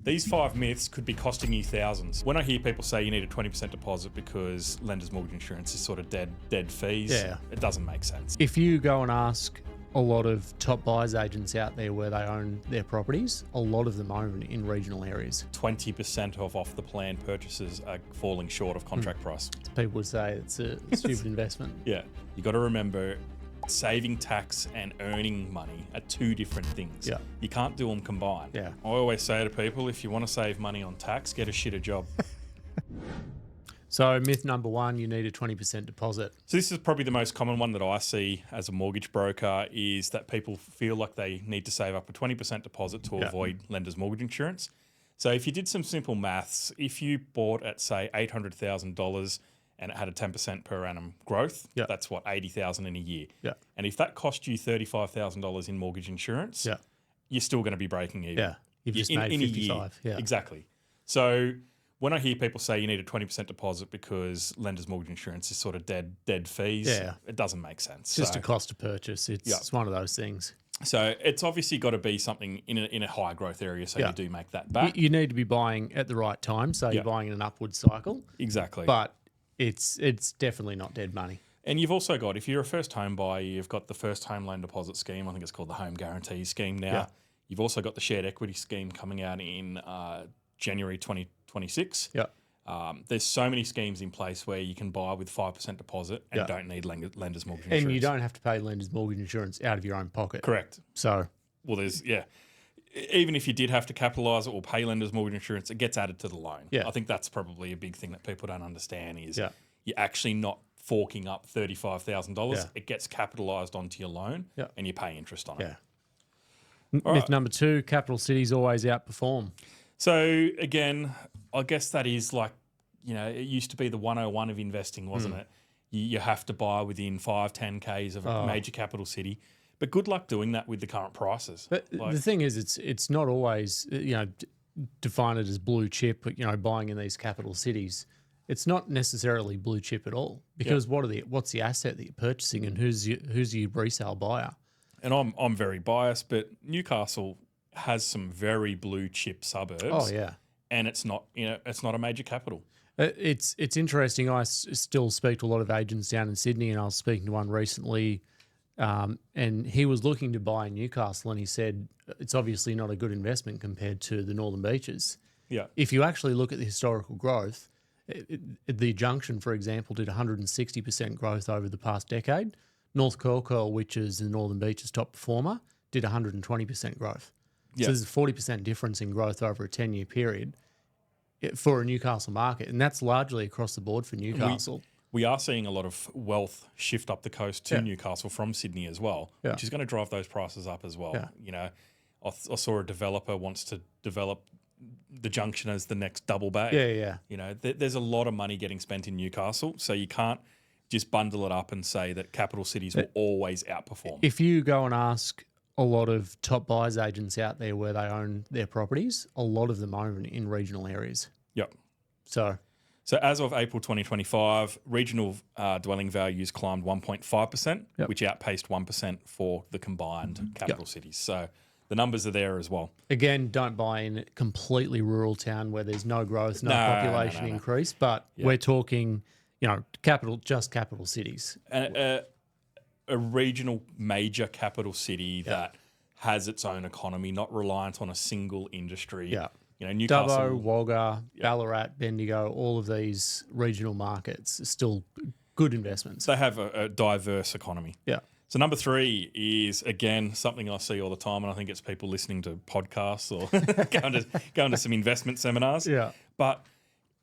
These 5 myths could be costing you thousands. When I hear people say you need a 20% deposit because lender's mortgage insurance is sort of dead fees, it doesn't make sense. If you go and ask a lot of top buyers agents out there where they own their properties, a lot of them own in regional areas. 20% of off the plan purchases are falling short of contract price. People would say it's a stupid investment. Yeah, you got to remember saving tax and earning money are 2 different things. Yeah. You can't do them combined. Yeah. I always say to people, if you want to save money on tax, get a shitter job. So myth number 1, you need a 20% deposit. So this is probably the most common one that I see as a mortgage broker, is that people feel like they need to save up a 20% deposit to avoid lender's mortgage insurance. So if you did some simple maths, if you bought at say $800,000 and it had a 10% per annum growth, that's what, $80,000 in a year. Yeah. And if that cost you $35,000 in mortgage insurance, you're still going to be breaking even. Yeah. You've just made 55. Yeah. Exactly. So when I hear people say you need a 20% deposit because lender's mortgage insurance is sort of dead fees, it doesn't make sense. It's just a cost to purchase. It's one of those things. So it's obviously got to be something in a high growth area, so you do make that back. You need to be buying at the right time, so you're buying in an upward cycle. Exactly. But it's definitely not dead money. And you've also got, if you're a first home buyer, you've got the first home loan deposit scheme. I think it's called the home guarantee scheme now. Yeah. You've also got the shared equity scheme coming out in January 2026. Yeah. There's so many schemes in place where you can buy with 5% deposit and don't need lender's mortgage insurance. And you don't have to pay lender's mortgage insurance out of your own pocket. Correct. So, well, there's, even if you did have to capitalise it or pay lender's mortgage insurance, it gets added to the loan. Yeah. I think that's probably a big thing that people don't understand is you're actually not forking up $35,000. Yeah. It gets capitalised onto your loan and you pay interest on it. Myth number 2, capital cities always outperform. So again, I guess that is like, it used to be the 101 of investing, wasn't it? You have to buy within 5-10 Ks of a major capital city. But good luck doing that with the current prices. But the thing is, it's not always, define it as blue chip, buying in these capital cities. It's not necessarily blue chip at all, because what's the asset that you're purchasing and who's your resale buyer? And I'm very biased, but Newcastle has some very blue chip suburbs. Oh yeah, and it's not a major capital. It's interesting. I still speak to a lot of agents down in Sydney, and I was speaking to one recently, and he was looking to buy in Newcastle, and he said it's obviously not a good investment compared to the Northern Beaches. Yeah. If you actually look at the historical growth, the Junction, for example, did 160% growth over the past decade. North Curl, which is the Northern Beaches' top performer, did 120% growth. So there's a 40% difference in growth over a 10-year period for a Newcastle market, and that's largely across the board for Newcastle. We are seeing a lot of wealth shift up the coast to Newcastle from Sydney as well, which is going to drive those prices up as well. I saw a developer wants to develop the Junction as the next Double Bay. There's a lot of money getting spent in Newcastle, so you can't just bundle it up and say that capital cities will always outperform. If you go and ask a lot of top buyers agents out there where they own their properties, a lot of them own in regional areas. Yep. So as of April 2025, regional dwelling values climbed 1.5%, which outpaced 1% for the combined capital cities. So the numbers are there as well. Again, don't buy in a completely rural town where there's no growth, no population increase, but we're talking, capital cities. A regional major capital city that has its own economy, not reliant on a single industry. Newcastle, Dubbo, Wagga, Ballarat, Bendigo, all of these regional markets are still good investments. They have a diverse economy. Yeah. So number 3 is, again, something I see all the time, and I think it's people listening to podcasts or going to some investment seminars. Yeah. But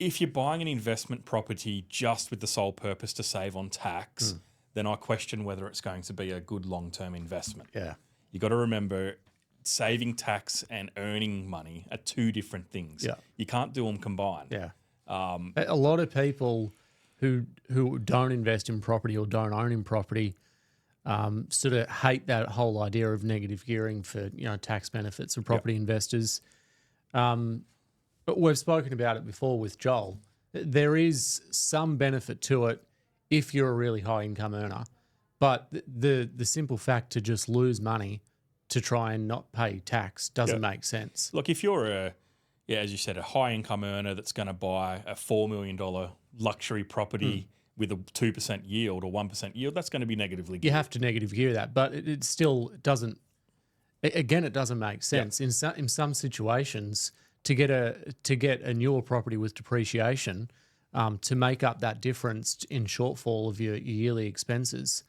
if you're buying an investment property just with the sole purpose to save on tax, then I question whether it's going to be a good long-term investment. Yeah. You got to remember, saving tax and earning money are 2 different things. Yeah. You can't do them combined. Yeah. A lot of people who don't invest in property or don't own in property sort of hate that whole idea of negative gearing for tax benefits for property investors. But we've spoken about it before with Joel. There is some benefit to it if you're a really high income earner, but the simple fact to just lose money to try and not pay tax doesn't make sense. Look, if you're yeah, as you said, a high income earner that's going to buy a $4 million luxury property with a 2% yield or 1% yield, that's going to be negatively geared. You have to negative gear that, but it still doesn't. Again, it doesn't make sense in some situations to get a newer property with depreciation to make up that difference in shortfall of your yearly expenses.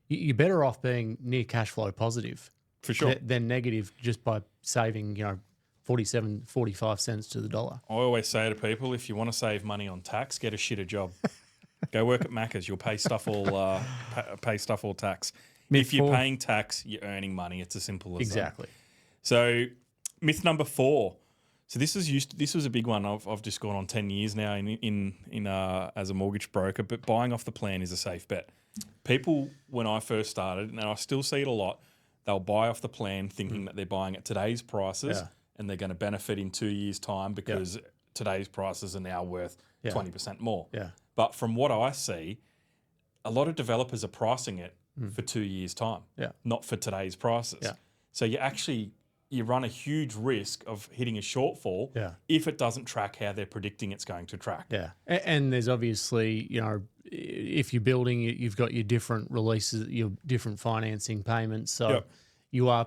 You're better off being near cash flow positive For sure. than negative just by saving 45 cents to the dollar. I always say to people, if you want to save money on tax, get a shitter job. Go work at Macca's. You'll pay stuff all tax. If you're paying tax, you're earning money. It's as simple as exactly. that. So myth number 4. So this was a big one. I've just gone on 10 years now in as a mortgage broker, but buying off the plan is a safe bet. People, when I first started, and I still see it a lot, they'll buy off the plan thinking that they're buying at today's prices and they're going to benefit in 2 years' time because today's prices are now worth 20% more. Yeah. But from what I see, a lot of developers are pricing it for 2 years' time, not for today's prices. Yeah. So you run a huge risk of hitting a shortfall if it doesn't track how they're predicting it's going to track. Yeah, and there's obviously, if you're building, you've got your different releases, your different financing payments. So you are,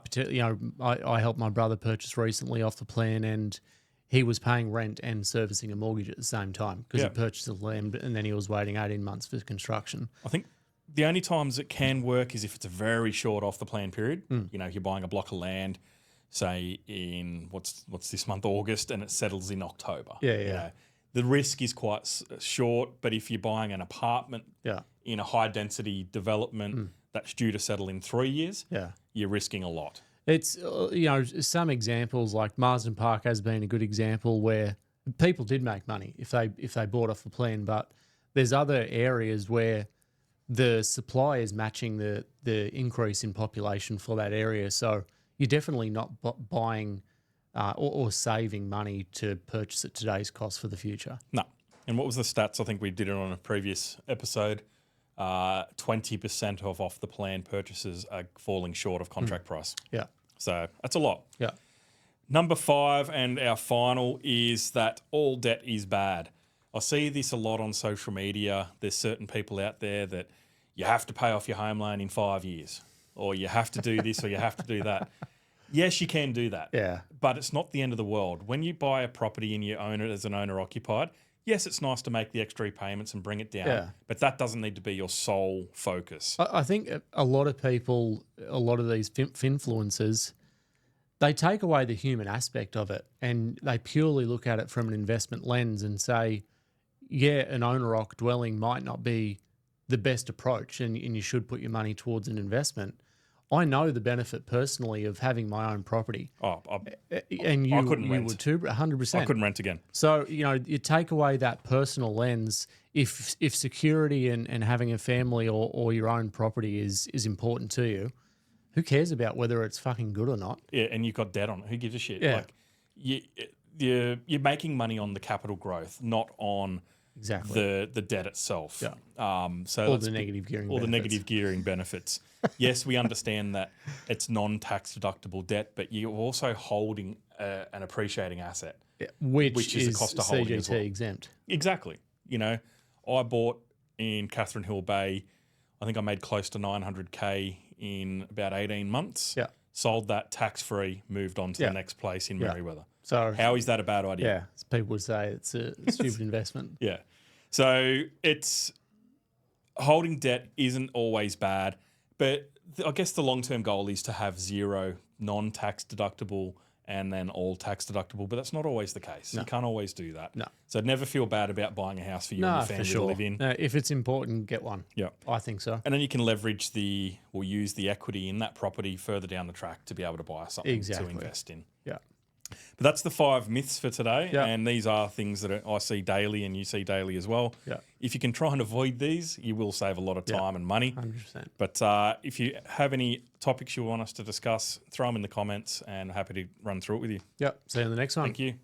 I helped my brother purchase recently off the plan, and he was paying rent and servicing a mortgage at the same time because he purchased the land and then he was waiting 18 months for construction. I think the only times it can work is if it's a very short off the plan period. If you're buying a block of land, say in what's this month, August, and it settles in October. The risk is quite short, but if you're buying an apartment in a high density development that's due to settle in 3 years, you're risking a lot. It's some examples like Marsden Park has been a good example where people did make money if they bought off the plan, but there's other areas where the supply is matching the increase in population for that area. So you're definitely not buying or saving money to purchase at today's cost for the future. No. And what was the stats? I think we did it on a previous episode. 20% of off the plan purchases are falling short of contract price. Yeah. So that's a lot. Yeah. Number 5 and our final is that all debt is bad. I see this a lot on social media. There's certain people out there that you have to pay off your home loan in 5 years, or you have to do this or you have to do that. Yes, you can do that. Yeah. But it's not the end of the world. When you buy a property and you own it as an owner-occupied, yes, it's nice to make the extra repayments and bring it down, but that doesn't need to be your sole focus. I think a lot of people, a lot of these finfluencers, they take away the human aspect of it and they purely look at it from an investment lens and say, yeah, an owner-occ dwelling might not be the best approach and you should put your money towards an investment. I know the benefit personally of having my own property. And you would too, 100%. I couldn't rent again. So, you take away that personal lens. If security and having a family or your own property is important to you, who cares about whether it's fucking good or not? Yeah, and you've got debt on it. Who gives a shit? Yeah. You're making money on the capital growth, not on the debt itself. Yeah. So the negative gearing benefits. The negative gearing benefits. Yes, we understand that it's non-tax deductible debt, but you're also holding an appreciating asset, which is a cost of holding as well. CGT exempt. Exactly. I bought in Catherine Hill Bay. I think I made close to 900K in about 18 months. Yeah. Sold that tax-free, moved on to the next place in Merriweather. So how is that a bad idea? Yeah, people would say it's a stupid investment. Yeah. So it's holding debt isn't always bad, but I guess the long-term goal is to have zero non-tax deductible and then all tax deductible, but that's not always the case. No. You can't always do that. No. So never feel bad about buying a house for you and your family to live in. No, if it's important, get one. Yeah. I think so. And then you can leverage use the equity in that property further down the track to be able to buy something to invest in. Yeah. But that's the 5 myths for today. Yeah. And these are things that I see daily and you see daily as well. Yeah. If you can try and avoid these, you will save a lot of time and money. 100%. But if you have any topics you want us to discuss, throw them in the comments and happy to run through it with you. Yep. See you in the next one. Thank you.